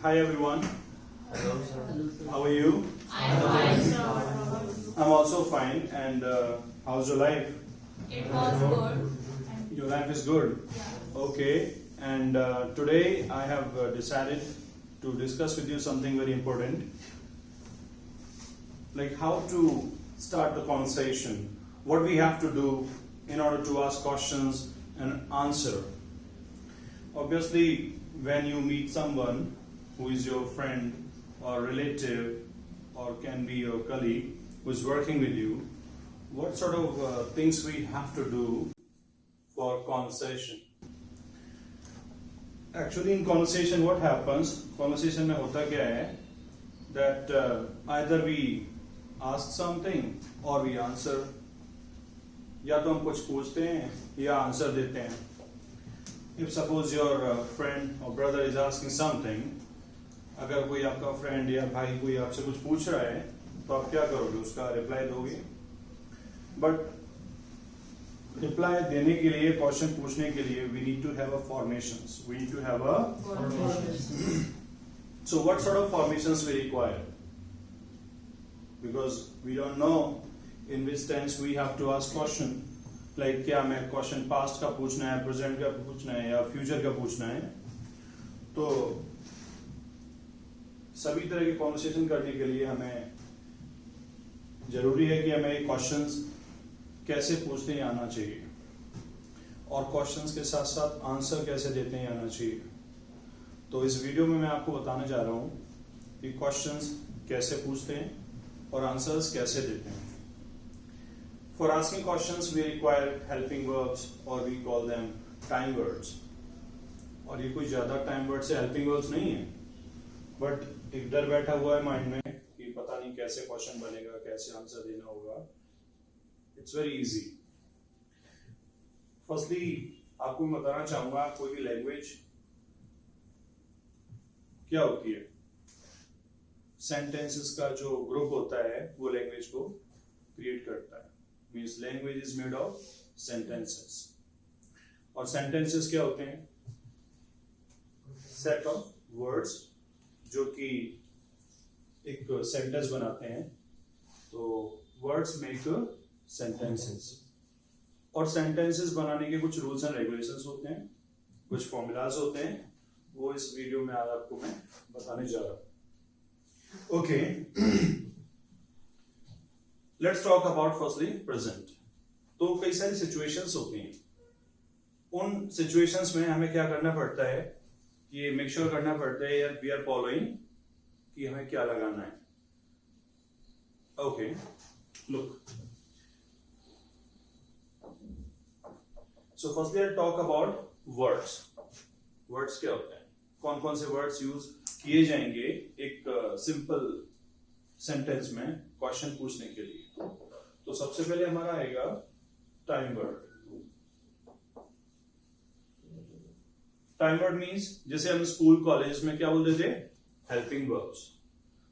Hi everyone. Hello, sir. How are you? I'm fine, sir. I'm also fine. And how's your life? It was good. Your life is good. Yeah. Okay. And today I have decided to discuss with you something very important, like how to start the conversation, what we have to do in order to ask questions and answer. Obviously, when you meet someone who is your friend or relative or can be your colleague who is working with you, what sort of things we have to do for conversation? Actually, in conversation, what happens? Conversation में होता क्या है? That either we ask something or we answer. या तो हम कुछ पूछते हैं या आंसर देते हैं. If suppose your friend or brother is asking something, अगर कोई आपका friend या भाई कोई आपसे कुछ पूछ रहा है, तो आप क्या करोगे? उसका reply दोगे. But reply देने के लिए, क्वेश्चन पूछने के लिए, we need to have a formations. We need to have a So what sort of formations we require? Because we don't know in which tense we have to ask question. Like क्या मैं question past का पूछना है, present का पूछना है या future का पूछना है. तो सभी तरह के कॉन्वर्सेशन करने के लिए हमें जरूरी है कि हमें क्वेश्चंस कैसे पूछते हैं आना चाहिए और क्वेश्चंस के साथ साथ आंसर कैसे देते हैं आना चाहिए. तो इस वीडियो में मैं आपको बताने जा रहा हूँ कि क्वेश्चंस कैसे पूछते हैं और आंसर्स कैसे देते हैं. For asking questions we require helping verbs or we call them time words. और ये कोई ज्यादा time words से helping verbs नहीं है, बट एक डर बैठा हुआ है माइंड में कि पता नहीं कैसे क्वेश्चन बनेगा, कैसे आंसर देना होगा. It's very easy. Firstly, आपको मैं बताना चाहूंगा कोई भी लैंग्वेज क्या होती है. सेंटेंसेस का जो ग्रुप होता है वो लैंग्वेज को क्रिएट करता है. Means language is made of sentences. और sentences क्या होते हैं? Set of words जो कि एक sentence बनाते हैं. तो words make sentences. और sentences बनाने के कुछ rules and regulations होते हैं, कुछ formulas होते हैं. वो इस वीडियो में आज आपको मैं बताने जा रहा हूँ. Okay. Let's talk about firstly present. तो कई सारी situations होती हैं. उन situations में हमें क्या करना पड़ता है कि make sure करना पड़ता है we are following कि हमें क्या लगाना है. Okay, look. So firstly I'll talk about words. Words क्या होते हैं? कौन कौन से words use किए जाएंगे एक simple sentence में क्वेश्चन पूछने के लिए. तो सबसे पहले हमारा आएगा time word. Time word means जैसे हम स्कूल कॉलेज में क्या बोलते थे, हेल्पिंग वर्ब्स.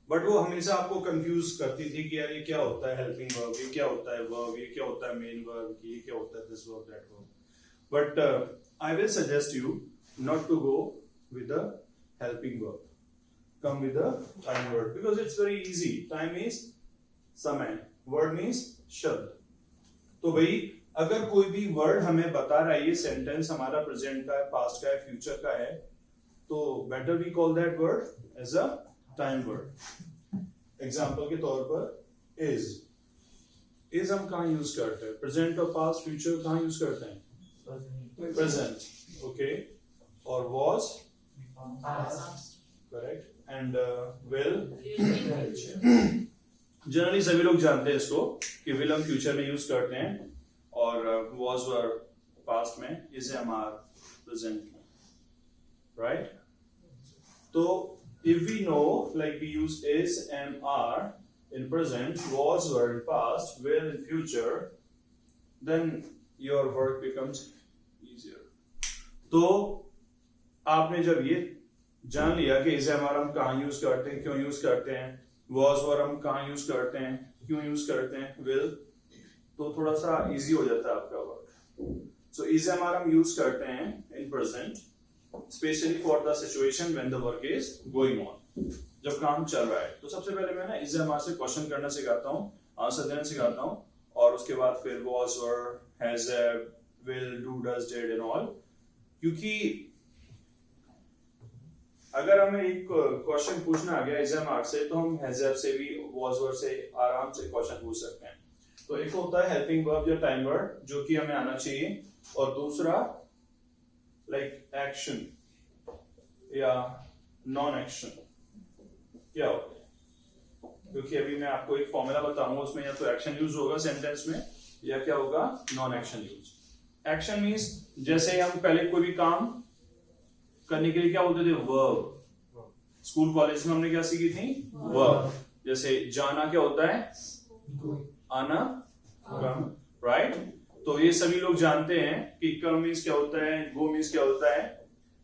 बट वो हमेशा आपको कंफ्यूज करती थी कि यार ये क्या होता है हेल्पिंग वर्ब, ये क्या होता है वर्ब, ये क्या होता है मेन वर्ब, ये क्या होता है this verb that verb. But I will suggest you not to go with the helping verb. Come with the time word because it's very easy. Time is समय, word means शब्द. तो भाई अगर कोई भी वर्ड हमें बता रहा है ये सेंटेंस हमारा प्रेजेंट का है, पास्ट का है, फ्यूचर का है, तो better we call that word as a time word. Example के तौर पर इज हम कहाँ यूज करते हैं? प्रेजेंट और पास्ट फ्यूचर कहाँ यूज करते हैं? प्रेजेंट. ओके. और was correct and will generally सभी लोग जानते हैं इसको कि will हम फ्यूचर में यूज करते हैं और was वर पास्ट में, is am are प्रेजेंट में, राइट? तो if we know like we use is am are in present, was were in past, will in future, then your work becomes easier. तो आपने जब ये जान लिया कि इसे हमारा हम कहाँ यूज करते हैं, क्यों यूज करते हैं, वॉज वर हम कहाँ यूज करते हैं, क्यों यूज करते हैं, विल, तो थोड़ा सा इजी हो जाता है आपका वर्क. सो इसे हमारा हम यूज करते हैं in present specially for the situation when the work is going on, जब काम चल रहा है। तो सबसे पहले मैं ना इज एम आर से क्वेश्चन करना सिखाता हूँ, आंसर देना सिखाता हूँ, और उसके बाद फिर was were has will do does did and all। क्योंकि अगर हमें एक क्वेश्चन पूछना आ गया इज एम आर से, तो हम has से भी was were से आराम से क्वेश्चन पूछ सकते हैं। तो एक होता है हेल्पिंग वर्ब या टाइम वर्ब जो कि हमें आना चाहिए, और दूसरा लाइक एक्शन या नॉन एक्शन क्या होता है। क्योंकि अभी मैं आपको एक फॉर्मूला बताऊंगा, उसमें या तो एक्शन यूज होगा सेंटेंस में या क्या होगा non action use. Action means जैसे हम पहले कोई भी काम करने के लिए क्या बोलते थे, वर्ब। स्कूल कॉलेज में हमने क्या सीखी थी, वर्ब। जैसे जाना क्या होता है, आना, राइट। तो ये सभी लोग जानते हैं कि कम मीन्स क्या होता है, गो मीन्स क्या होता है।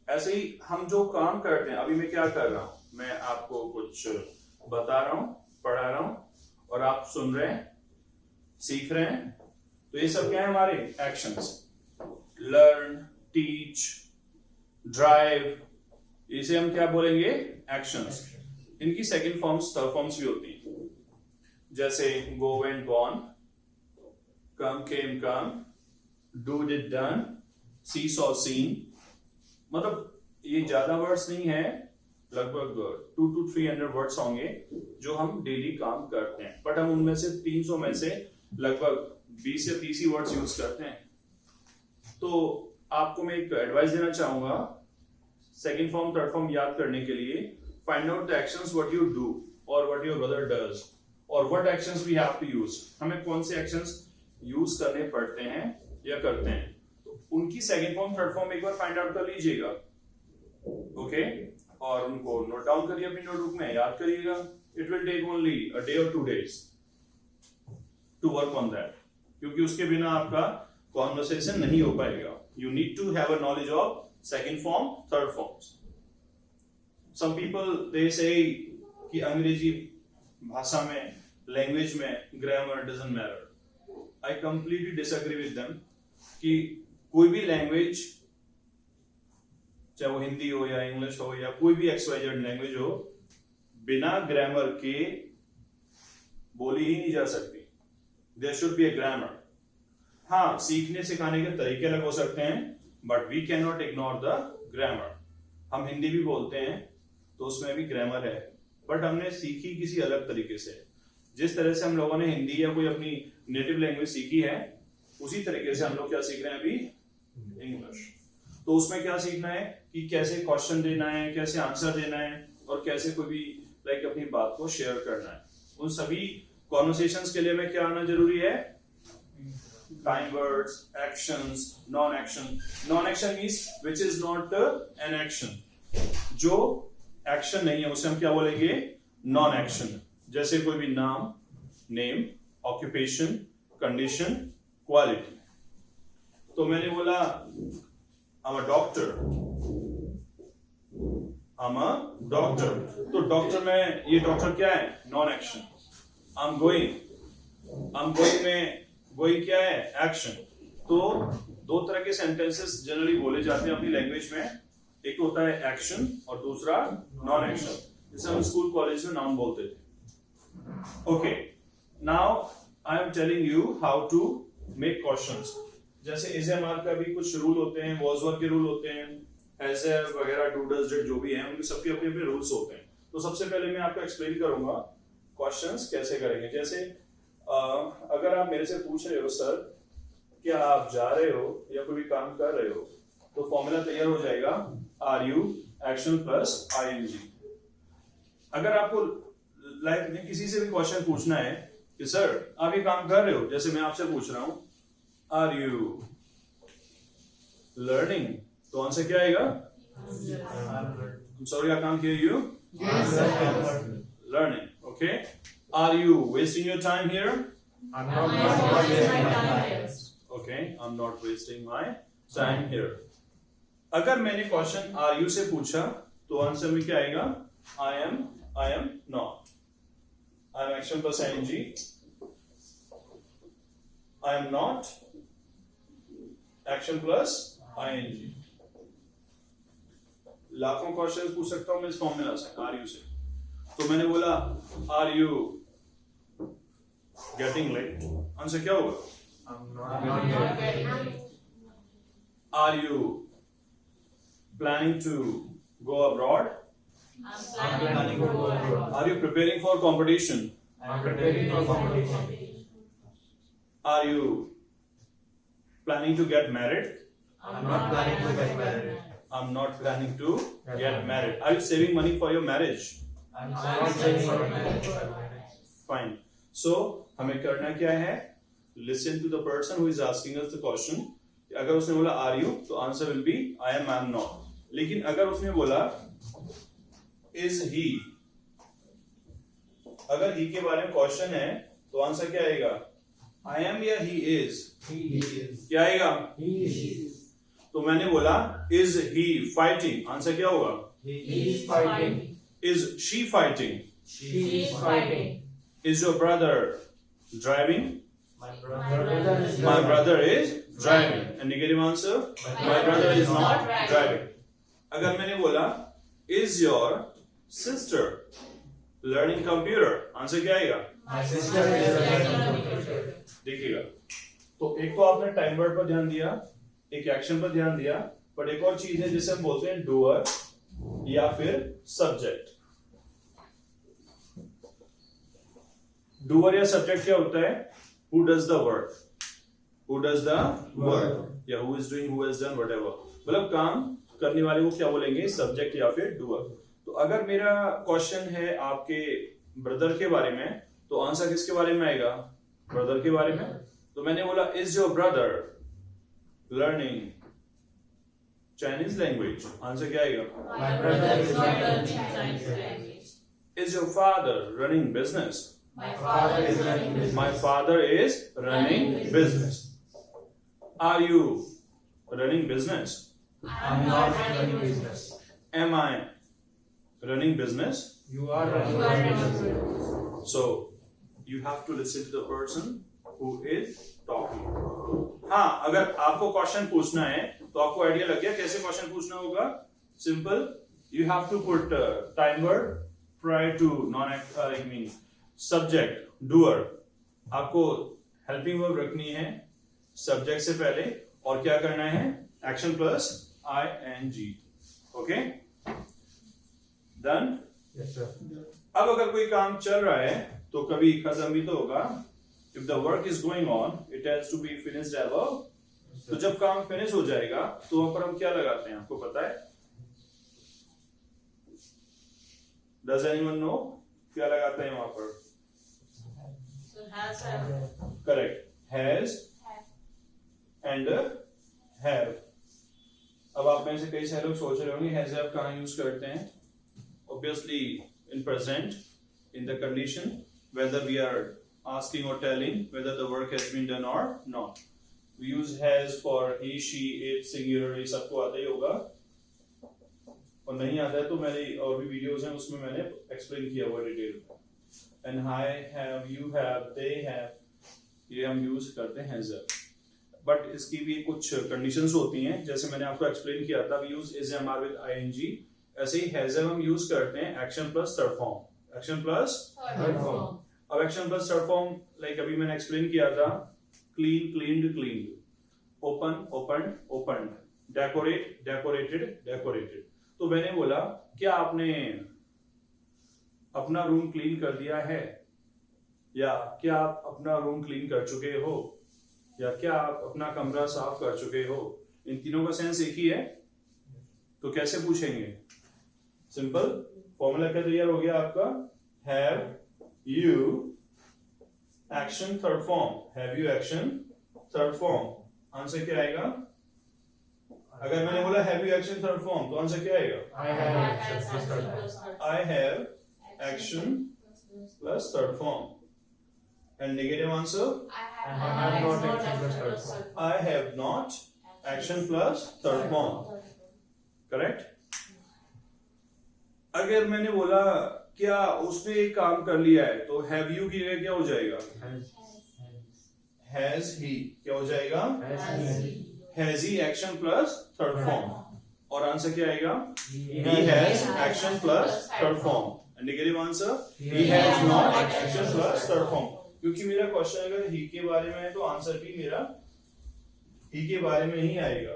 ऐसे ही हम जो काम करते हैं, अभी मैं क्या कर रहा हूं, मैं आपको कुछ बता रहा हूं, पढ़ा रहा हूं, और आप सुन रहे हैं, सीख रहे हैं। तो ये सब क्या है हमारे एक्शंस। लर्न, टीच, ड्राइव, इसे हम क्या बोलेंगे, एक्शंस। इनकी सेकंड फॉर्म्स, थर्ड फॉर्म्स भी होती हैं, जैसे go went gone, come came come, do did done, see saw seen. मतलब ये ज्यादा वर्ड्स नहीं है, लगभग 200 to 300 वर्ड्स होंगे जो हम डेली काम करते हैं, बट हम उनमें से 300 में से लगभग 20 या 30 ही वर्ड्स यूज करते हैं। तो आपको मैं एक एडवाइस देना चाहूंगा, सेकंड फॉर्म थर्ड फॉर्म याद करने के लिए, find out the actions what you do और व्हाट योर ब्रदर डज और what actions we have to use. हमें कौन से एक्शंस यूज करने पड़ते हैं या करते हैं, तो उनकी सेकंड फॉर्म थर्ड फॉर्म एक बार फाइंड आउट कर लीजिएगा, ओके। और उनको नोट डाउन करिए अपनी नोटबुक में, याद करिएगा। It will take only a day और 2 days to work on that, क्योंकि उसके बिना आपका कॉन्वर्सेशन नहीं हो पाएगा। You need to have a knowledge of second form third forms. Some people they say कि अंग्रेजी भाषा में, लैंग्वेज में grammar doesn't matter. I completely disagree with them कि कोई भी लैंग्वेज, चाहे वो हिंदी हो या इंग्लिश हो या कोई भी XYZ लैंग्वेज हो, बिना ग्रामर के बोली ही नहीं जा सकती। There should be a grammar. हाँ, सीखने सिखाने के तरीके अलग हो सकते हैं, but we can not ignore the grammar. हम हिंदी भी बोलते हैं तो उसमें भी ग्रामर है, बट हमने सीखी किसी अलग तरीके से। जिस तरह से हम लोगों ने हिंदी या कोई अपनी नेटिव लैंग्वेज सीखी है, उसी तरीके से हम लोग क्या सीख रहे हैं अभी, इंग्लिश। तो उसमें क्या सीखना है कि कैसे क्वेश्चन देना है, कैसे आंसर देना है, और कैसे कोई भी लाइक अपनी बात को शेयर करना है। उन सभी कॉन्वर्सेशंस के लिए में क्या आना जरूरी है, time words, actions, non action. Non action means which is not an action. जो एक्शन नहीं है उसे हम क्या बोलेंगे, नॉन एक्शन। जैसे कोई भी नाम, नेम, ऑक्यूपेशन, कंडीशन, क्वालिटी। तो मैंने बोला I'm a doctor, I'm a doctor। तो डॉक्टर में ये डॉक्टर क्या है, नॉन एक्शन। I'm going में गोइंग क्या है, एक्शन। तो दो तरह के सेंटेंसेस जनरली बोले जाते हैं अपनी लैंग्वेज में, एक होता है एक्शन और दूसरा नॉन एक्शन, जिसे हम स्कूल कॉलेज में नाउन बोलते थे। Okay, now I am telling you how to make questions. जैसे इज एम आर का भी कुछ रूल होते हैं, वॉज वर के रूल होते हैं, हैज हैव वगैरह, डू डज डिड जो भी हैं, उनके सबके अपने अपने रूल्स होते हैं। तो सबसे पहले मैं आपको एक्सप्लेन करूंगा क्वेश्चंस कैसे करेंगे। जैसे अगर आप मेरे से पूछ रहे हो सर क्या आप जा रहे हो या कोई भी काम कर रहे हो, तो फॉर्मूला तैयार हो जाएगा are you action plus ING. अगर आपको लाइक में किसी से भी क्वेश्चन पूछना है कि सर आप ये काम कर रहे हो, जैसे मैं आपसे पूछ रहा हूं आर यू लर्निंग, तो आंसर क्या आएगा, sorry I can't hear you, learning. Okay, are you wasting your time here, okay, I am not wasting my time here. अगर मैंने क्वेश्चन आर यू से पूछा तो आंसर में क्या आएगा, I am not. I am action plus ING, I am not action plus ing। लाखों question पूछ सकता हूं मैं इस फॉर्मूला से, आर यू से। तो मैंने बोला are you getting late, answer क्या होगा? Are you planning to go abroad? Are you preparing for competition? Are you planning to get married? I'm not planning to get married. I'm not planning to get married. Are you saving money for your marriage? I'm not saving for marriage. Fine. So हमें करना क्या है? Listen to the person who is asking us the question. अगर उसने बोला are you, तो answer will be I am, I am not. लेकिन अगर उसने बोला is he, अगर he के बारे में क्वेश्चन है तो आंसर क्या आएगा? I am या he is? He is. क्या आएगा? He is. तो मैंने बोला is he fighting, आंसर क्या होगा? He is fighting. Is she fighting? She is fighting. Is your brother driving? My brother is My driving. brother is driving. And negative answer? My brother is not driving. अगर मैंने बोला is your sister learning computer, answer क्या आएगा? My sister is learning computer. देखिएगा, तो एक तो आपने टाइम वर्ड पर ध्यान दिया, एक एक्शन पर ध्यान दिया, पर एक और चीज है जिसे हम बोलते हैं डूअर या फिर सब्जेक्ट। डूअर या सब्जेक्ट क्या होता है? Who does the work, who does the work, या who is doing, who has done, whatever, मतलब काम करने वाले को क्या बोलेंगे? सब्जेक्ट या फिर डूअर। तो अगर मेरा क्वेश्चन है आपके ब्रदर के बारे में, तो आंसर किसके बारे में आएगा? ब्रदर के बारे में। तो मैंने बोला is your brother learning Chinese language, answer क्या आएगा? My brother is learning Chinese language. Is your father running business? My father is running business. My father is running business. Are you running business? I'm not running business. Am I running business? You are running You are business. running. So you have to listen to the person who is talking. हाँ, अगर आपको question पूछना है तो आपको idea लग गया कैसे क्वेश्चन पूछना होगा? Simple, you have to put time word prior to I mean subject, doer. आपको helping verb रखनी है subject से पहले, और क्या करना है? Action plus ing. Okay? Done? Yes, sir. अब अगर कोई काम चल रहा है तो कभी खत्म भी तो होगा। If the work is going on, it has to be finished ever. तो जब काम फिनिश हो जाएगा तो वहां पर हम क्या लगाते हैं, आपको पता है? Does anyone know? क्या लगाते हैं वहां पर? So has a Correct. Has and have. अब आप में से कई सारे लोग सोच रहे होंगे has have कहाँ यूज करते हैं? Obviously in present, in the condition whether we are asking or telling whether the work has been done or not. We use has for he, she, it, singular, ये सबको आता ही होगा, और नहीं आता है तो मेरी और भी वीडियोस हैं उसमें मैंने एक्सप्लेन किया हुआ डिटेल में। And I have, you have, they have, ये हम यूज करते हैं has have। बट इसकी भी कुछ कंडीशंस होती हैं, जैसे मैंने आपको एक्सप्लेन किया था, we use is am are with ing, ऐसे ही has have हम यूज करते हैं action plus third form, action plus third form. अब action plus third form like अभी मैंने एक्सप्लेन किया था, clean cleaned cleaned, open open open, decorate decorated decorated. तो मैंने बोला क्या आपने अपना रूम क्लीन कर दिया है, या क्या आप अपना रूम क्लीन कर चुके हो, या क्या आप अपना कमरा साफ कर चुके हो? इन तीनों का सेंस एक ही है, तो कैसे पूछेंगे? सिंपल, फॉर्मूला क्या तैयार हो गया आपका? Have you action third form, have you action third form, answer क्या आएगा? अगर मैंने बोला have you action third form तो आंसर क्या आएगा? I have action plus third form. I have action plus third form. And negative answer? I have not action plus third form. I have not action plus third form. Correct? अगर मैंने बोला क्या उसने एक काम कर लिया है तो have you की जगह क्या हो जाएगा? Has he क्या हो जाएगा? Has he. Has he action plus third form. और आंसर क्या आएगा? He He has action plus third form. And negative answer? He has not action plus third form. क्योंकि मेरा क्वेश्चन अगर he के बारे में है तो आंसर भी मेरा he के बारे में ही आएगा.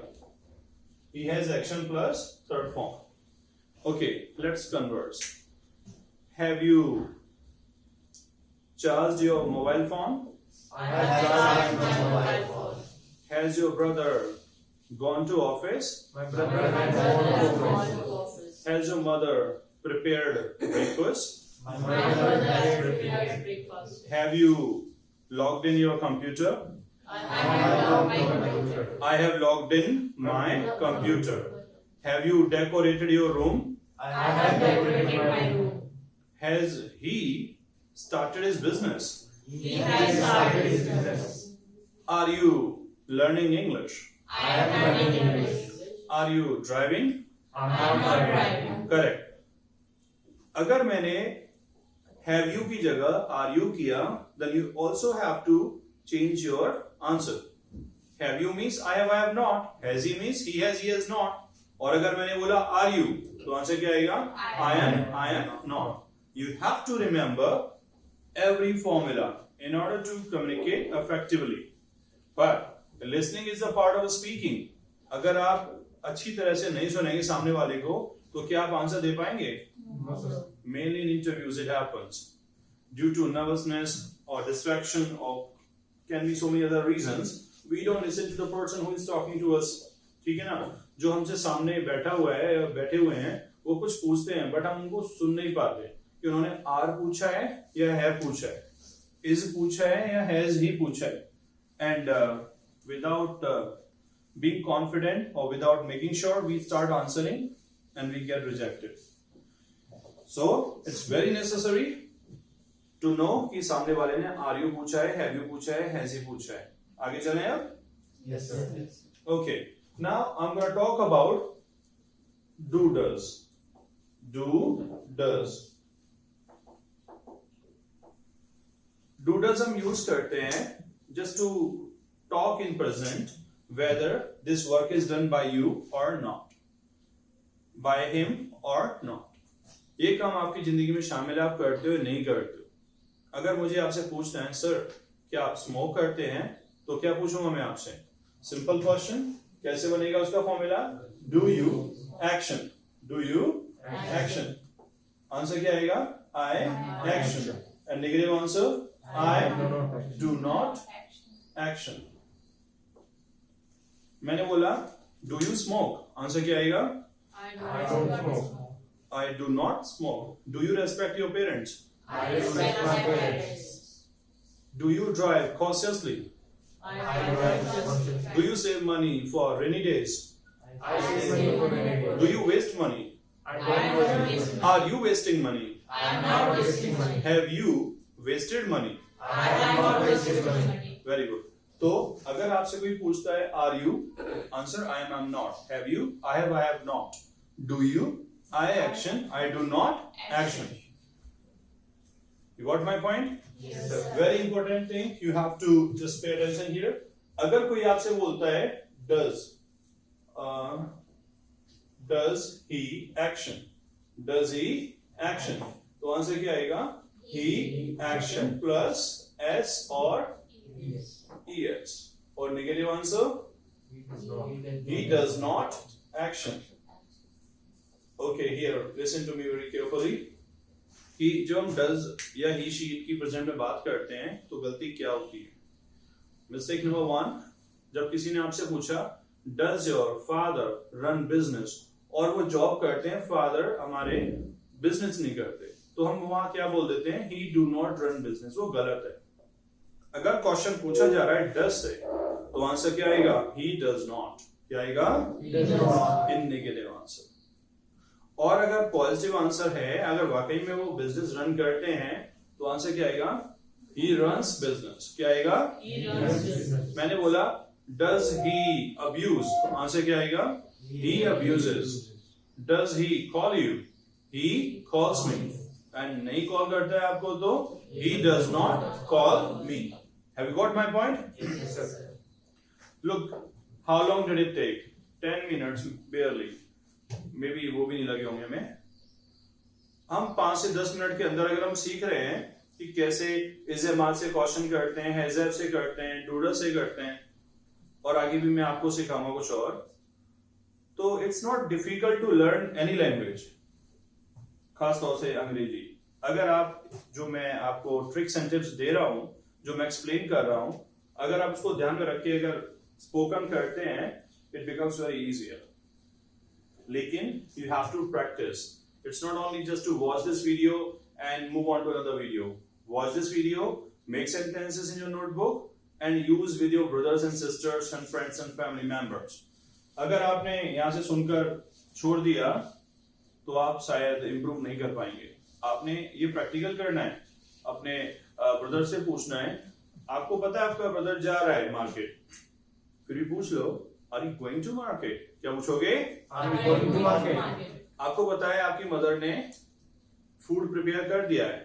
He has action plus third form. Okay, let's converse. Have you charged your mobile phone? I have charged my mobile phone. Has your brother gone to office? My brother has gone to office. office. Has your mother prepared breakfast? My My mother brother has has prepared. prepared breakfast. Have you logged in your computer? I I have have logged logged my my computer. computer. I have logged in my computer. Have you decorated your room? I I have decorated my room. Has he started his business? He has started his business. Are you learning English? I am learning English. Are you driving? I'm I am not not driving. driving. Correct. अगर मैंने have you की जगह are you किया, then you also have to change your answer. Have you means I have not. Has he means he has not. और अगर मैंने बोला are you, तो आंसर क्या आएगा? I am not. You have to remember every formula in order to communicate effectively. But listening is a part of speaking. अगर आप अच्छी तरह से नहीं सुनेंगे सामने वाले को, तो क्या आप आंसर दे पाएंगे? No, sir. Mainly in interviews it happens due to nervousness or distraction or can be so many other reasons. We don't listen to the person who is talking to us. ठीक है ना? जो हमसे सामने बैठा हुआ है या बैठे हुए हैं, वो कुछ पूछते हैं, बट हम उनको सुन नहीं पाते कि उन्होंने आर पूछा है या है पूछा है, इज पूछा है या हैज ही पूछा है. And without being confident or without making sure, we start answering and we get rejected. So it's very necessary to know कि सामने वाले ने are you पूछा है, have you पूछा है, has he पूछा है. आगे चलें अब. Yes, sir. Okay. Now I'm going to talk about do does. Do does. Do does हम use करते हैं just to talk in present whether this work is done by you or not, by him or not. ये काम आपकी जिंदगी में शामिल है, आप करते हो नहीं करते हो. अगर मुझे आपसे पूछना है सर क्या आप स्मोक करते हैं, तो क्या पूछूंगा मैं आपसे? Simple question. कैसे बनेगा उसका formula? Do you action. Do you action. Answer क्या आएगा? I action. And negative answer I do not action. मैंने बोला डू यू स्मोक, आंसर क्या आएगा? I don't smoke. I do not smoke. Do you respect your parents? I respect my parents. Do you drive cautiously? I I drive drive cautiously. Do you save money for rainy days? I save money for rainy days. Do you waste money? I I don't never waste waste money. money. Are you wasting money? I am not wasting money. Have you wasted money? I have not wasted money. Very good. तो अगर आपसे कोई पूछता है are you, answer I am not. Have you, I have not. Do you, I action, I do not action. You got my point? Yes, sir. sir. Very important thing, you have to just pay attention here. अगर कोई आपसे बोलता है does he action, does he action, तो answer क्या आएगा? He action plus s or Yes. es. और negative answer He does not. he does not action. Okay, here listen to me very carefully. कि जब हम does या he she it की present में बात करते हैं तो गलती क्या होती है? मिस्टेक नंबर 1, जब किसी ने आपसे पूछा does your father run business, और वो जॉब करते हैं, फादर हमारे बिजनेस नहीं करते, तो हम वहां क्या बोल देते हैं? he do not run business. वो गलत है. अगर क्वेश्चन पूछा जा रहा है does से, तो आंसर क्या आएगा? he does not. क्या आएगा? He does not. In negative answer. और अगर पॉजिटिव आंसर है, अगर वाकई में वो बिजनेस रन करते हैं, तो आंसर क्या आएगा? he runs business. क्या आएगा? He runs business. मैंने बोला does he abuse, आंसर क्या आएगा? he abuses. does he call you? he calls me. and नहीं कॉल करता है आपको, तो he does not call me. Have you got my point? Yes, sir. Look, how long did it take? 10 minutes barely. May be वो भी नहीं लगे होंगे हमें। हम 5 से 10 मिनट के अंदर अगर हम सीख रहे हैं कि कैसे इज़ेमार से क्वेश्चन करते हैं, हैज़ब से करते हैं, डूडल से करते हैं, और आगे भी मैं आपको सिखाऊंगा कुछ और, तो it's not difficult to learn any language, खास तौर से अंग्रेजी। अगर आप, जो मैं आपको ट्रिक्स एंड टिप्स दे रहा हूं, जो मैं एक्सप्लेन कर रहा हूं, अगर आप उसको ध्यान में रख के अगर स्पोकन करते हैं, इट बिकम्स वेरी इजियर। लेकिन you have to practise. It's not only just to watch this video and move on to another video. Watch this video, make sentences in your notebook and use with your brothers and sisters and friends and family members. अगर आपने यहां से सुनकर छोड़ दिया तो आप शायद इंप्रूव नहीं कर पाएंगे। आपने ये प्रैक्टिकल करना है, अपने ब्रदर से पूछना है। आपको पता है आपका ब्रदर जा रहा है मार्केट, फिर भी पूछ लो, are you going to market? क्या पूछोगे? Are you going to market? आपको पता है आपकी मदर ने फूड प्रिपेयर कर दिया है,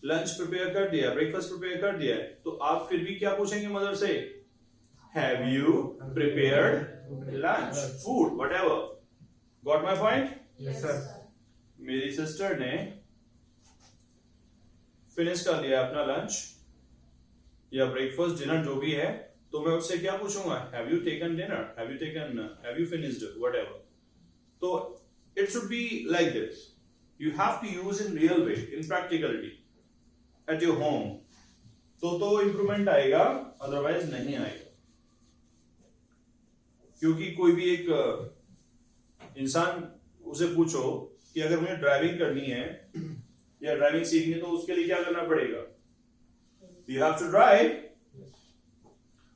लंच प्रिपेयर कर दिया, ब्रेकफास्ट प्रिपेयर कर दिया है, तो आप फिर भी क्या पूछेंगे मदर से? Have you prepared lunch, food, whatever. Got my point? Yes, sir. मेरी सिस्टर ने फिनिश कर लिया अपना लंच या ब्रेकफास्ट, डिनर, जो भी है, तो मैं उससे क्या पूछूंगा? Have you taken dinner, have you finished, whatever. तो it should be like this. You have to use in real way, in practicality at your home, तो इंप्रूवमेंट आएगा, अदरवाइज नहीं आएगा। क्योंकि कोई भी एक इंसान, उसे पूछो कि अगर मुझे ड्राइविंग करनी है या ड्राइविंग सीखनी है तो उसके लिए क्या करना पड़ेगा? You have to drive.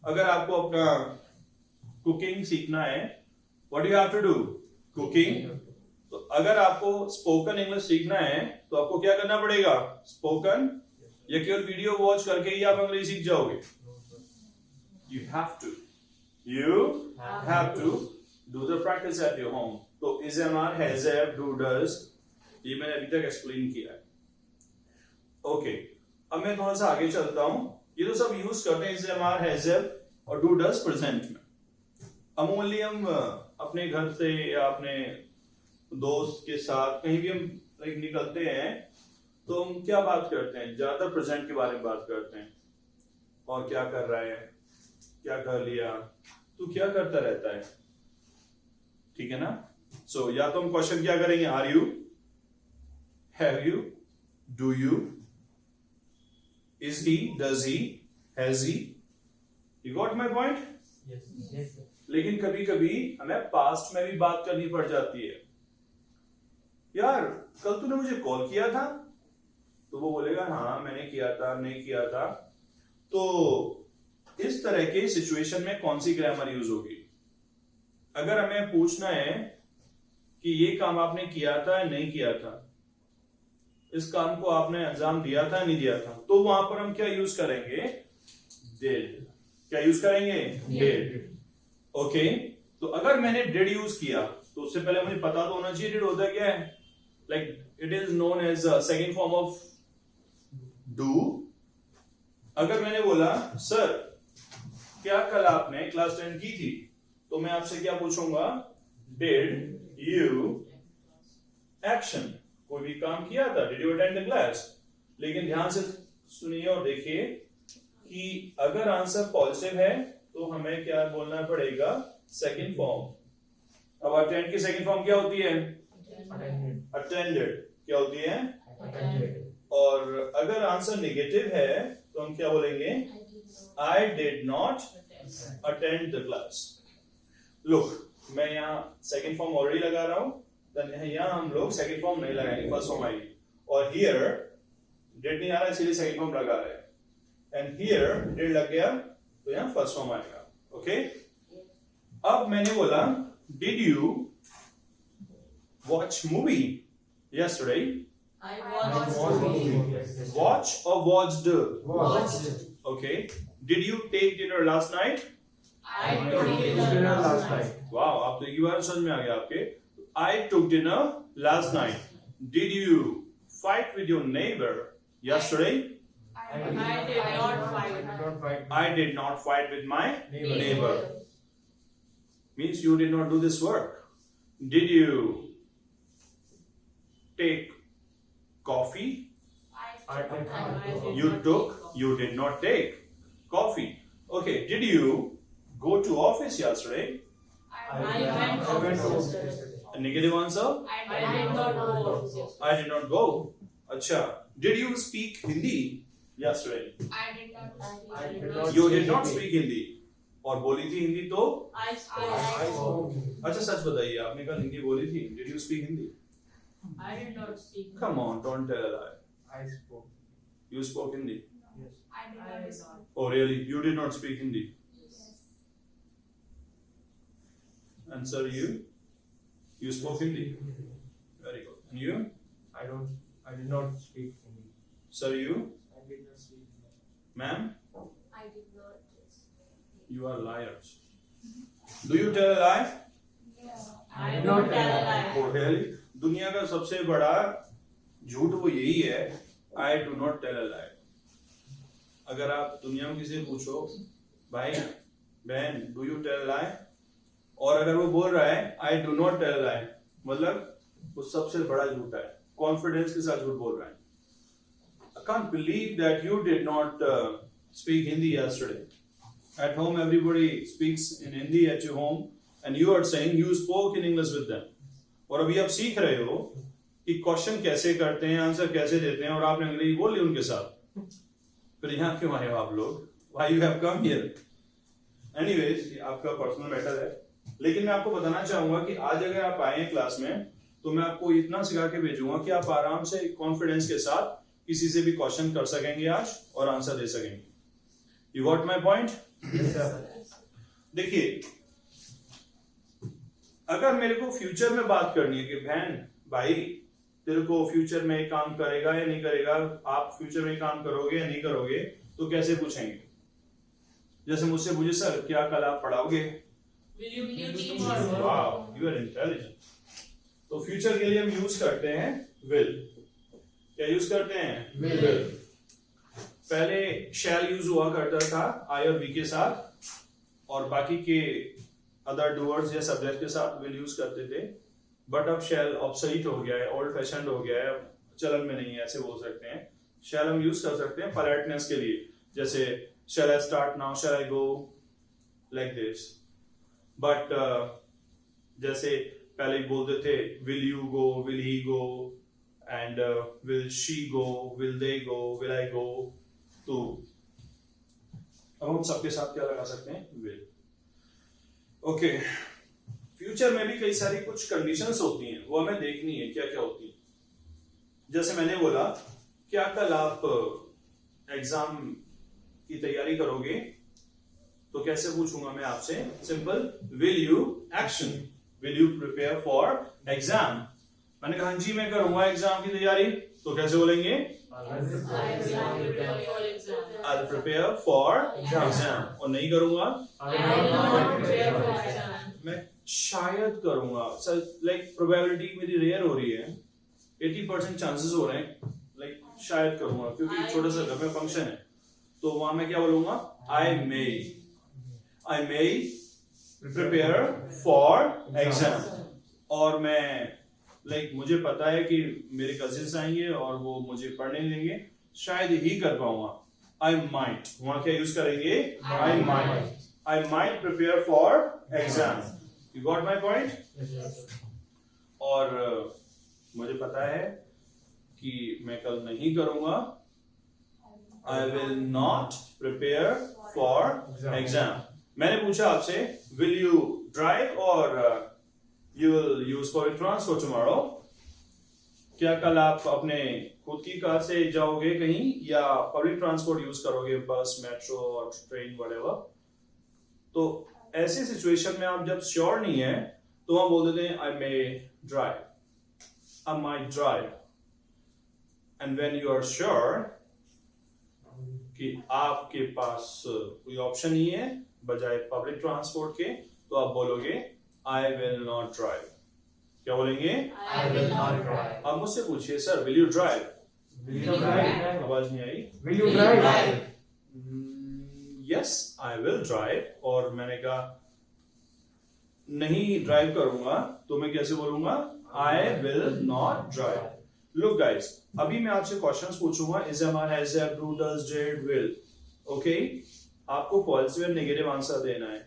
अगर आपको अपना कुकिंग सीखना है, what you have to do? Cooking. तो अगर आपको स्पोकन इंग्लिश सीखना है तो आपको क्या करना पड़ेगा? स्पोकन। या केवल वीडियो वॉच करके ही आप अंग्रेजी सीख जाओगे? You have to do the practice at your home. तो इज़ेमार, हैज़ब, डूडल्स, ये मैंने अभी तक एक्सप्लेन किया है। ओके, अब मैं थोड़ा सा आगे चलता हूं। ये तो सब यूज करते हैं इज़ेमार, हैज़ब और डूडल्स प्रेजेंट में। अमूमनली हम अपने घर से या अपने दोस्त के साथ कहीं भी हम निकलते हैं तो हम क्या बात करते हैं? ज्यादातर प्रेजेंट के बारे में बात करते हैं, और क्या कर रहा है, क्या कर लिया, तू क्या करता रहता है, ठीक है ना? सो या तो हम क्वेश्चन क्या करेंगे? Are you, have you, do you, is he, does he, has he. You got my point? Yes. Yes, sir. लेकिन कभी कभी हमें पास्ट में भी बात करनी पड़ जाती है। यार, कल तूने मुझे कॉल किया था? तो वो बोलेगा हाँ मैंने किया था, नहीं किया था। तो इस तरह के सिचुएशन में कौन सी ग्रामर यूज होगी? अगर हमें पूछना है कि ये काम आपने किया था या नहीं किया था, इस काम को आपने अंजाम दिया था नहीं दिया था, तो वहां पर हम क्या यूज करेंगे? डिड। क्या यूज करेंगे? डिड। ओके, तो अगर मैंने डिड यूज किया तो उससे पहले मुझे पता तो होना चाहिए डिड होता क्या है। Like it is known as second form of do. अगर मैंने बोला सर क्या कल आपने क्लास 10 की थी, तो मैं आपसे क्या पूछूंगा? डिड यू एक्शन, कोई भी काम किया था? Did you attend the class? लेकिन ध्यान से सुनिए और देखिए कि अगर आंसर पॉजिटिव है तो हमें क्या बोलना पड़ेगा? Second form. अब अटेंड की सेकंड फॉर्म क्या होती है? Attended. अटेंडेड। क्या होती है? Attended. और अगर आंसर नेगेटिव है तो हम क्या बोलेंगे? I did not attend the class. Look, मैं यहाँ सेकंड फॉर्म ऑलरेडी लगा रहा हूं, यहाँ हम लोग सेकंड फॉर्म नहीं लगाएंगे, फर्स्ट फॉर्म आएगी। और हियर डिड नहीं आ रहा इसीलिए सेकंड फॉर्म लगा रहे हैं, एंड हियर डिड लग गया तो यहाँ फर्स्ट फॉर्म आएगा। ओके, अब मैंने बोला did you watch movie yesterday? I I watched watched movie. movie. Yes, yes. Watch और watched? Watched. Okay, did you take dinner last night? I took dinner last night. Wow, आप तो एक ही बार समझ में आ गया आपके। I took dinner last night. Did you fight with your neighbour yesterday? I did not fight. Did not fight. I did not fight with my Neighbor. neighbor. Means you did not do this work. Did you take coffee? I take You took, you did not take coffee. Okay, did you go to office yesterday? I went to office yesterday. A negative answer? I did not go office yesterday. I did not go. Acha. Did you speak Hindi yesterday? I did not. I did not You did not speak Hindi. और बोली थी हिंदी तो? I I spoke. spoke. अच्छा सच बताइए, आपने कल हिंदी बोली थी. Did you speak Hindi? I did not speak. Come on, don't tell a lie. I spoke. You spoke Hindi. Yes. I did not. Oh really? You did not speak Hindi. And sir, you spoke Hindi. Very good. And you? I did not speak Hindi. Sir, you? I did not speak Hindi. Ma'am? I did not. You are liars. Do you tell a lie? I did not tell a lie. Oh really? दुनिया का सबसे बड़ा झूठ वो यही है, I do not tell a lie. अगर आप दुनिया में किसी से पूछो, भाई बहन do you tell a lie? और अगर वो बोल रहा है I do not tell a lie, मतलब वो सबसे बड़ा झूठ है, कॉन्फिडेंस के साथ झूठ बोल रहा है. I can't believe that you did not speak Hindi yesterday. At home everybody speaks in Hindi at your home and you are saying you spoke in English with them. और अभी आप सीख रहे हो कि क्वेश्चन कैसे करते हैं, आंसर कैसे देते हैं, और आपने अंग्रेजी बोल ली उनके साथ. फिर यहाँ क्यों आए हो आप लोग? Why you have come here? Anyways, ये आपका पर्सनल मैटर है, लेकिन मैं आपको बताना चाहूंगा कि आज अगर आप आए हैं क्लास में तो मैं आपको इतना सिखा के भेजूंगा कि आप आराम से कॉन्फिडेंस के साथ किसी से भी क्वेश्चन कर सकेंगे आज और आंसर दे सकेंगे. You got my point? देखिए, अगर मेरे को फ्यूचर में बात करनी है कि बहन भाई तेरे को फ्यूचर में काम करेगा या नहीं करेगा, आप फ्यूचर में काम करोगे या नहीं करोगे, तो कैसे पूछेंगे? जैसे मुझसे पूछे सर क्या कल आप पढ़ाओगे? Will you teach or वाह, यू आर इंटेलिजेंट. तो फ्यूचर के लिए हम यूज करते हैं विल. क्या यूज करते हैं? Will. पहले शैल यूज हुआ करता था आई और वी के साथ, और बाकी के अदर डूअर्स या सब्जेक्ट के साथ विल यूज करते थे. बट अब शैल ऑब्सोलीट हो गया है, ओल्ड फैशन हो गया है, चलन में नहीं है, ऐसे बोल सकते हैं. शैल हम यूज कर सकते हैं पोलाइटनेस के लिए, जैसे shall I start now, shall I go, like this. But जैसे पहले बोलते थे will you go, will he go, and will she go, will they go, will I go. तो अब हम सबके साथ क्या लगा सकते हैं? विल. ओके, फ्यूचर में भी कई सारी कुछ कंडीशंस होती हैं, वो हमें देखनी है क्या क्या होती है. जैसे मैंने बोला, क्या कल आप एग्जाम की तैयारी करोगे? तो कैसे पूछूंगा मैं आपसे? Simple, will you action, will you prepare for exam. मैंने कहा जी मैं करूंगा एग्जाम की तैयारी, तो कैसे बोलेंगे? I'll prepare for exam. और नहीं करूंगा, मैं शायद करूंगा. लाइक प्रोबेबिलिटी मेरी रेयर हो रही है, 80% चांसेस हो रहे हैं, लाइक शायद करूंगा क्योंकि छोटा सा घर में फंक्शन है. तो वहां मैं क्या बोलूंगा? I may prepare for exam. और मैं मुझे पता है कि मेरे कजिन्स आएंगे और वो मुझे पढ़ने देंगे, शायद ही कर पाऊंगा. I might, वहां क्या यूज करेंगे? I might prepare for exam. You got my point? और मुझे पता है कि मैं कल नहीं करूंगा. I will not prepare for exam. मैंने पूछा आपसे, will you drive or you will use public transport tomorrow? क्या कल आप अपने खुद की कार से जाओगे कहीं या पब्लिक ट्रांसपोर्ट यूज करोगे, बस, मेट्रो और ट्रेन, व्हाटएवर? तो ऐसे सिचुएशन में आप जब श्योर नहीं है तो हम बोल देते हैं I may drive, I might drive. And when you are sure कि आपके पास कोई ऑप्शन नहीं है बजाय पब्लिक ट्रांसपोर्ट के, तो आप बोलोगे आई विल नॉट ड्राइव. क्या बोलेंगे? I will not drive. आप मुझसे पूछिए sir will you drive? Will you drive? आवाज नहीं आई. Will you drive? Yes I will drive. और मैंने कहा नहीं ड्राइव करूंगा तो मैं कैसे बोलूंगा? I will not drive. Look guys, अभी मैं आपसे क्वेश्चंस पूछूंगा. Is, am, are, has, have, do, does, did, will. Okay, आपको पॉजिटिव एंड नेगेटिव आंसर देना है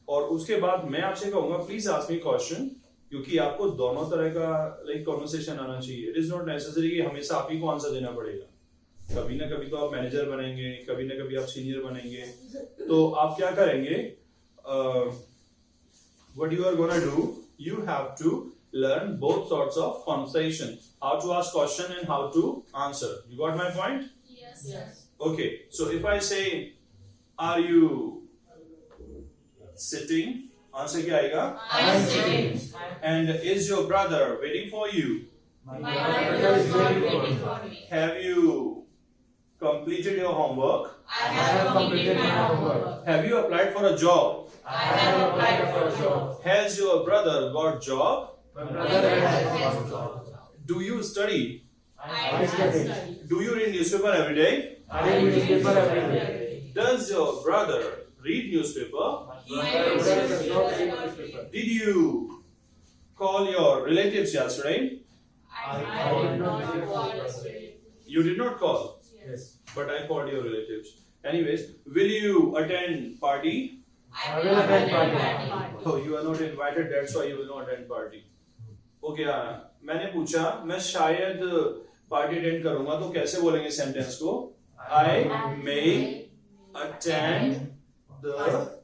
और उसके बाद मैं आपसे कहूंगा प्लीज आस्क मी क्वेश्चन, क्योंकि आपको दोनों तरह का लाइक कॉन्वर्सेशन आना चाहिए. इट इज नॉट नेसेसरी कि हमेशा आप ही को आंसर देना पड़ेगा. कभी ना कभी तो आप मैनेजर बनेंगे, कभी ना कभी आप सीनियर बनेंगे, तो आप क्या करेंगे? what you are gonna do, you have to learn both sorts of conversation, how to ask question and how to answer. You got my point? Yes, yes. Okay, so if I say are you sitting, answer क्या आएगा? I am sitting. And is your brother waiting for you? My brother is not waiting for me. Have you completed your homework? I have completed my homework. Have you applied for a job? I have applied for a job. Has your brother got job? My brother has got a job. Do you study? I have studied. Do you read newspaper every day? I read newspaper every day. Does your brother read newspaper? He My reads brother does not read newspaper. newspaper. Did you call your relatives yesterday? I did not call yesterday. You did not call, Yes. but I called your relatives. Anyways, will you attend party? I will attend party. Oh, you are not invited, that's why you will not attend party. Okay, हाँ, मैंने पूछा मैं शायद party attend करूंगा, तो कैसे बोलेंगे sentence को? I may attend the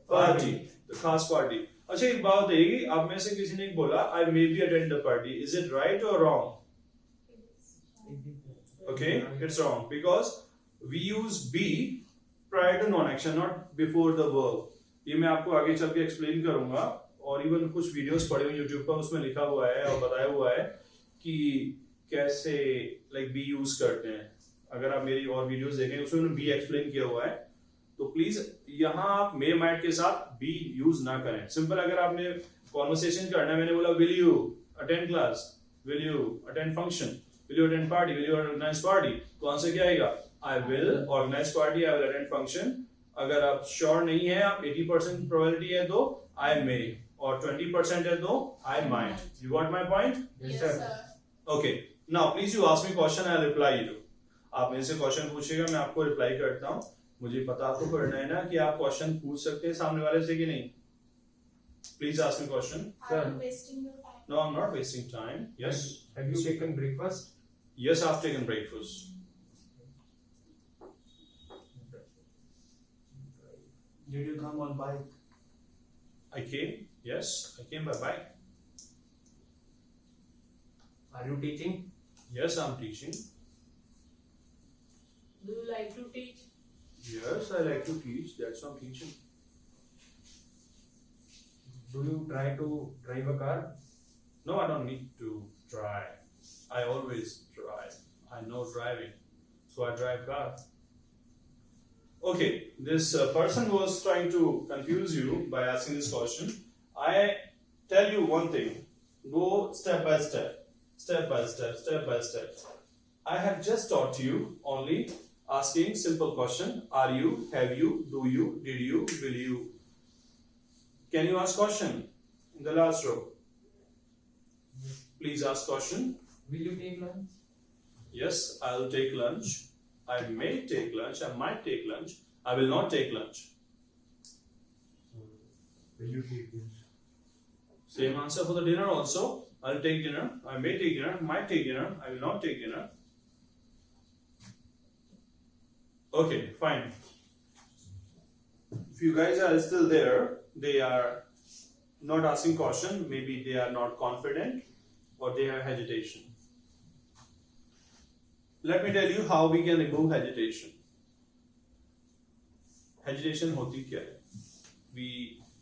party, the खास पार्टी. अच्छा, एक बात बताइए, आप में से किसी ने बोला I may be attend the party. Is it right or wrong? Okay, it's wrong because we use be prior to non-action, not before the verb. ये मैं आपको आगे चल के एक्सप्लेन करूंगा और इवन कुछ वीडियोस पड़े हुए यूट्यूब पर, उसमें लिखा हुआ है और बताया हुआ है कि कैसे लाइक बी यूज करते हैं. अगर आप मेरी और वीडियोस देखें उसमें बी एक्सप्लेन किया हुआ है, तो प्लीज यहाँ आप मे माइट के साथ बी यूज ना करें. सिंपल अगर आपने कॉन्वर्सेशन करना है, मैंने बोला will you attend class, will you attend function, will you attend party, will you organise party, तो आंसर क्या आएगा? I will organise party, I will attend function. अगर आप श्योर नहीं है, आप 80% प्रोबेबिलिटी है तो आई मे, और 20% है तो I might. You got my point? Yes, sir. Okay, now please you ask me question, I reply you. आप मेरे से क्वेश्चन पूछिएगा, मैं आपको रिप्लाई करता हूँ. मुझे पता आपको करना है ना कि आप क्वेश्चन पूछ सकते हैं सामने वाले से कि नहीं. Please ask me question. Are you wasting your time? No, I am not wasting time. Yes, Have you taken breakfast? yes, I've taken breakfast. Did you come on bike? I came. Yes, I came by bike. Are you teaching? Yes, I'm teaching. Do you like to teach? Yes, I like to teach. That's why I'm teaching. Do you try to drive a car? No, I don't need to drive. I always drive. I know driving, so I drive car. Okay, this person was trying to confuse you by asking this question. I tell you one thing. Go step by step, step by step, step by step. I have just taught you only asking simple question. Are you? Have you? Do you? Did you? Will you? Can you ask question in the last row? Please ask question. Will you take lunch? Yes, I'll take lunch. I may take lunch. I might take lunch. I will not take lunch. Will you take lunch? Same answer for the dinner also. I'll take dinner. I may take dinner. Might take dinner. I will not take dinner. Okay, fine. If you guys are still there, they are not asking question. Maybe they are not confident or they have hesitation. Let me tell you how we can remove hesitation. Hesitation होती क्या है? We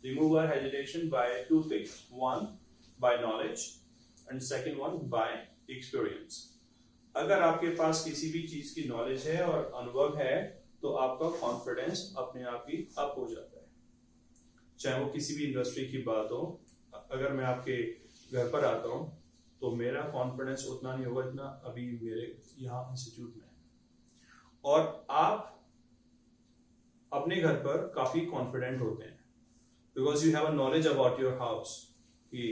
remove our hesitation by two things. One, by knowledge, and second one, by experience. अगर आपके पास किसी भी चीज की knowledge है और अनुभव है, तो आपका कॉन्फिडेंस अपने आप ही अप हो जाता है. चाहे वो किसी भी इंडस्ट्री की बात हो. अगर मैं आपके घर पर आता हूँ, तो मेरा कॉन्फिडेंस उतना नहीं होगा जितना अभी मेरे यहाँ इंस्टीट्यूट में. और आप अपने घर पर काफी कॉन्फिडेंट होते हैं because you have a knowledge about your house कि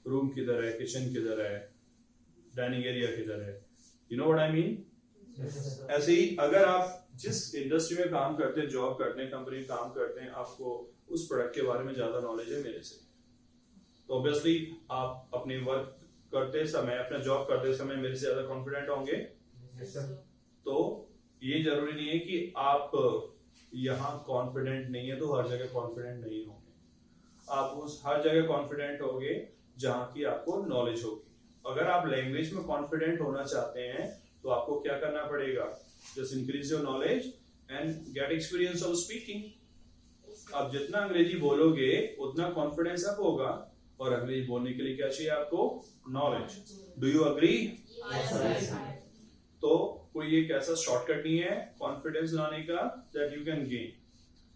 रूम किधर है, किचन किधर है, डाइनिंग एरिया किधर है. You know what I mean. Yes, sir. ऐसे ही अगर आप जिस इंडस्ट्री में काम करते हैं, जॉब करते हैं, कंपनी में काम करते हैं, आपको उस प्रोडक्ट के बारे में ज्यादा नॉलेज है मेरे से, तो ऑब्वियसली आप अपनी वर्क करते समय, अपना जॉब करते समय मेरे से ज्यादा कॉन्फिडेंट होंगे. Yes, sir. तो ये जरूरी नहीं है कि आप यहाँ कॉन्फिडेंट नहीं है तो हर जगह कॉन्फिडेंट नहीं होंगे. आप उस हर जगह कॉन्फिडेंट होंगे जहाँ की आपको नॉलेज होगी. अगर आप लैंग्वेज में कॉन्फिडेंट होना चाहते हैं तो आपको क्या करना पड़ेगा? Just increase your knowledge and gate experience of speaking. आप जितना अंग्रेजी बोलोगे उतना कॉन्फिडेंस अप होगा, और अंग्रेजी बोलने के लिए क्या चाहिए आपको? नॉलेज. Do you agree? तो कोई एक ऐसा शॉर्टकट नहीं है कॉन्फिडेंस लाने का that you can gain.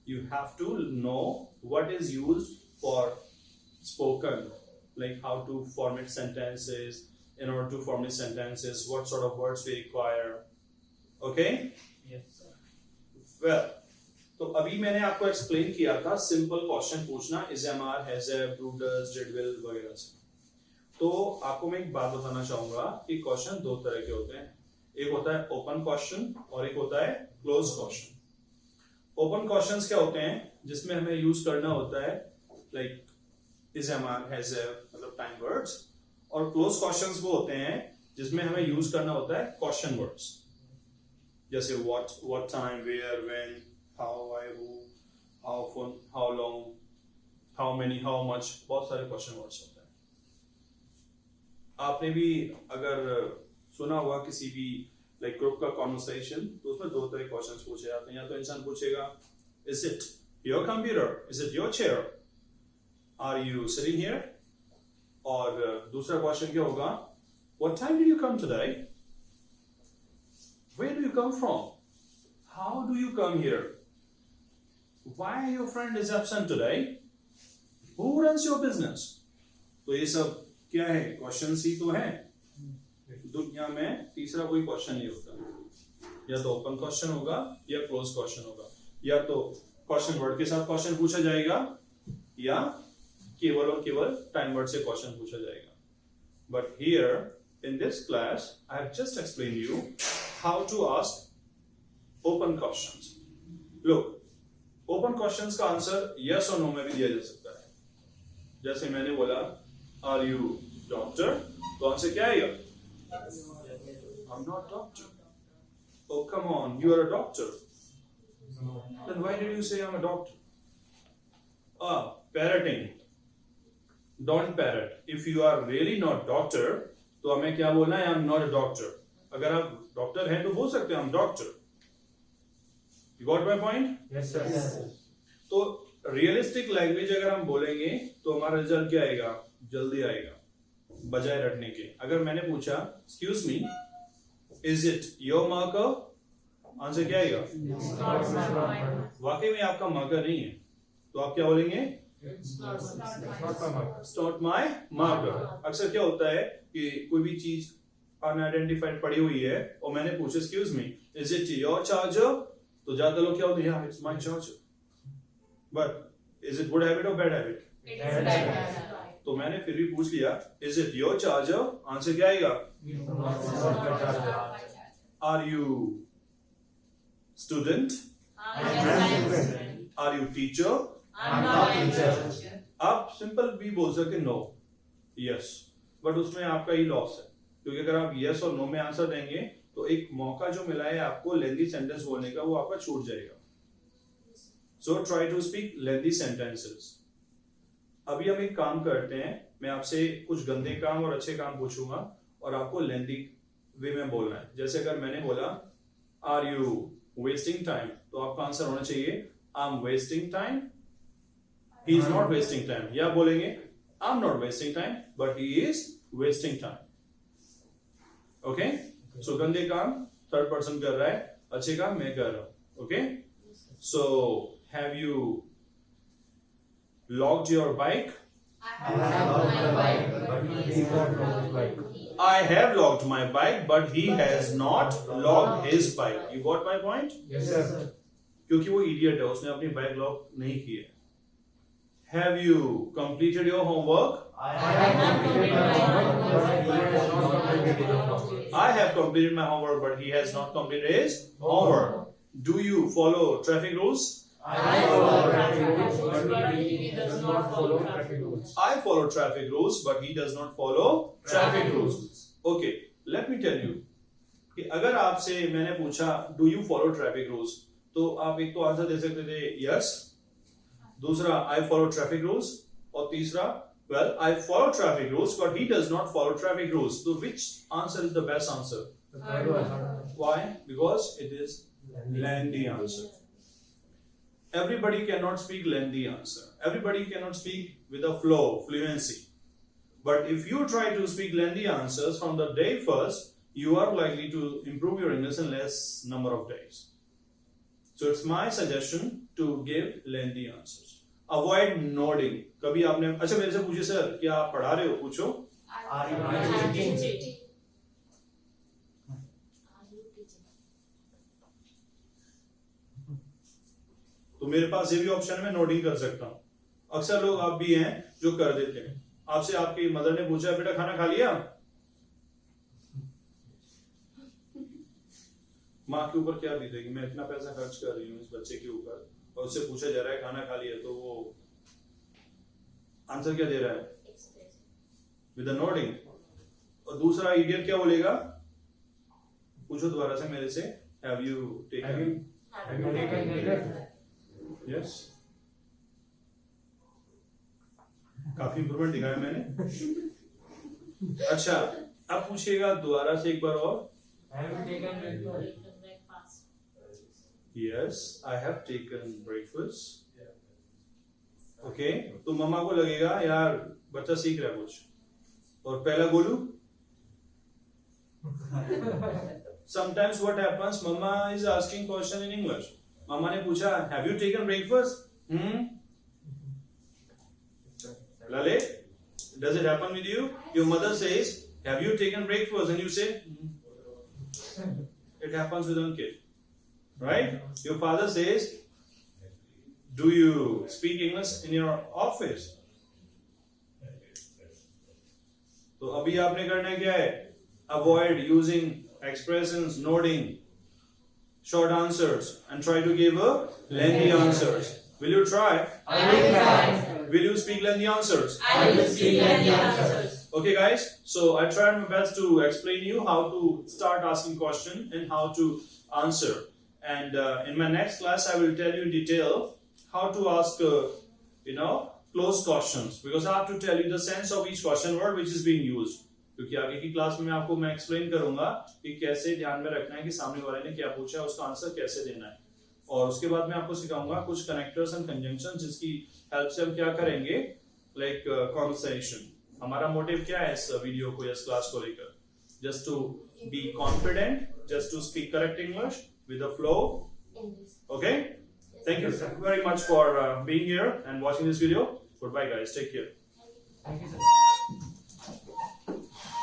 You have to know what is used for spoken, like how to format sentences, in order to format sentences, what sort of words we require. Okay? Yes, sir. Well, तो अभी मैंने आपको explain किया था simple question पूछना, is MR, has a, do does, did will वगैरह से. तो आपको मैं एक बात बताना चाहूंगा कि क्वेश्चन दो तरह के होते हैं. एक होता है ओपन क्वेश्चन और एक होता है क्लोज क्वेश्चन. ओपन क्वेश्चंस क्या होते हैं? जिसमें हमें यूज करना होता है like is MR, has a, मतलब टाइम वर्ड्स. और क्लोज क्वेश्चंस वो होते हैं जिसमें हमें यूज करना होता है क्वेश्चन वर्ड्स, जैसे what time, where, when, how, why, who, how often, how long, how many, how much. बहुत सारे क्वेश्चन वर्ड्स होते हैं. आपने भी अगर सुना हुआ किसी भी लाइक ग्रुप का कॉन्वर्सेशन, तो उसमें दो तरह के क्वेश्चंस पूछे जाते हैं. या तो इंसान पूछेगा is it your computer, is it your chair, are you sitting here, और दूसरा क्वेश्चन क्या होगा? what time did you come today, where do you come from, how do you come here, why your friend is absent today, who runs your business. तो ये सब क्या है? Questions ही तो हैं. दुनिया में तीसरा कोई क्वेश्चन नहीं होता. या तो ओपन क्वेश्चन होगा या क्लोज क्वेश्चन होगा. या तो क्वेश्चन वर्ड के साथ क्वेश्चन पूछा जाएगा या केवल और केवल टाइम वर्ड से क्वेश्चन पूछा जाएगा. But here in this class I have just explain you how to ask open questions. Look, open questions का आंसर यस और नो में भी दिया जा सकता है. जैसे मैंने बोला आर यू डॉक्टर, तो आंसर क्या आएगा? I am not doctor. Oh, come on, you are a doctor. Then why did you say I'm a doctor? Parroting. Don't parrot. If you are really not doctor, तो हमें क्या बोलना है? I'm not a doctor. अगर आप doctor हैं तो बोल सकते हैं I'm doctor. You got my point? Yes, sir. Yes. तो रियलिस्टिक लैंग्वेज अगर हम बोलेंगे तो हमारा रिजल्ट क्या आएगा? जल्दी आएगा, बजाय रटने के. अगर मैंने पूछा excuse me, is it your marker? Answer क्या आएगा? वाकई में आपका मार्कर नहीं है, तो आप क्या बोलेंगे? It's not my mark. It's not my marker. अक्सर क्या होता है कि कोई भी चीज अनआइडेंटिफाइड पड़ी हुई है और मैंने पूछा excuse me, is it your charger? तो ज्यादा लोग क्या होते हैं? Yeah, it's my charger. But is it good habit or bad habit? तो मैंने फिर भी पूछ लिया is it your charger? Answer क्या आएगा? Are you student? Are you teacher? आप सिंपल भी बोल सकते नो, यस, बट उसमें आपका ही लॉस है, क्योंकि अगर आप यस और नो में आंसर देंगे तो एक मौका जो मिला है आपको लेंथी सेंटेंस बोलने का, वो आपका छूट जाएगा. So try to speak lengthy sentences. अभी हम एक काम करते हैं, मैं आपसे कुछ गंदे काम और अच्छे काम पूछूंगा और आपको लेंथी वे में बोलना है. जैसे अगर मैंने बोला आर यू वेस्टिंग टाइम, तो आपका आंसर होना चाहिए I am wasting time, he is not wasting time. या बोलेंगे I'm not wasting time, but he is wasting time. Okay? So गंदे काम थर्ड पर्सन कर रहा है, अच्छे काम मैं कर रहा हूं. Okay? So have you locked your bike? I have locked my bike, but he has not locked his bike. You got my point? Yes, sir. क्योंकि वो इडियट है, उसने अपनी बाइक लॉक नहीं की है. Have you completed your homework? I have completed my homework, but he has not completed his homework. I have completed my homework, but he has not completed his homework. Do you follow traffic rules? I follow traffic rules, but he does not follow traffic rules. I follow traffic rules, but he does not follow traffic rules. Okay, let me tell you कि अगर आपसे मैंने पूछा do you follow traffic rules, तो आप एक तो answer दे सकते थे यस, दूसरा आई फॉलो ट्रैफिक रूल्स, और तीसरा well I follow traffic rules but he does not follow traffic rules. तो which answer is the best answer? The third one. Why? Because it is lengthy answer. Everybody cannot speak lengthy answer. Everybody cannot speak with a flow, fluency. But if you try to speak lengthy answers from the day first, you are likely to improve your English in less number of days. So it's my suggestion to give lengthy answers. Avoid nodding. कभी आपने अच्छा मेरे से पूछे sir क्या आप पढ़ा रहे हो? पूछो. Are you teaching? तो मेरे पास ये भी ऑप्शन है, मैं नोटिंग कर सकता हूँ. अक्सर लोग आप भी हैं जो कर देते हैं. आपसे आपकी मदर ने पूछा बेटा खाना खा लिया? माँ के ऊपर क्या बीतेगी, मैं इतना पैसा खर्च कर रही हूँ इस बच्चे के ऊपर और उससे पूछा जा रहा है खाना खा लिया, तो वो आंसर क्या दे रहा है? With a nodding. और दूसरा इडियट क्या बोलेगा? पूछो दोबारा से मेरे से. Have you taken? Have you taken dinner? Yes. काफी इंप्रूवमेंट दिखाया मैंने. अच्छा अब पूछिएगा दोबारा से एक बार और. Have you taken breakfast? Yes I have taken breakfast. Okay, तो मम्मा को लगेगा यार बच्चा सीख रहा है कुछ, और पहला Golu. Sometimes what happens, mama is asking question in English. मम्मा ने पूछा have you taken breakfast? Lalit, does it happen with you? Your mother says have you taken breakfast and you say it happens with one kid, right? Your father says do you speak English in your office? तो अभी आपने करना क्या है? Avoid using expressions, nodding, short answers, and try to give a lengthy answers. Will you try? I will try. Will you speak lengthy answers? I will speak lengthy answers. Okay, guys. So I tried my best to explain you how to start asking question and how to answer. And in my next class, I will tell you in detail how to ask, closed questions, because I have to tell you the sense of each question word which is being used. क्योंकि आगे की class में आपको मैं explain करूंगा कि कैसे ध्यान में रखना है कि सामने वाले ने क्या पूछा है, उसका आंसर कैसे देना है. और उसके बाद मैं आपको सिखाऊंगा कुछ कनेक्टर्स एंड कंजंक्शन जिसकी हेल्प से हम क्या करेंगे, लाइक कॉन्वर्सेशन. हमारा मोटिव क्या है इस वीडियो को या इस क्लास को लेकर? Just to be confident, just to speak correct English with a flow. Okay, thank you very much for being here and watching this video. Goodbye guys, take care. Thank you, sir.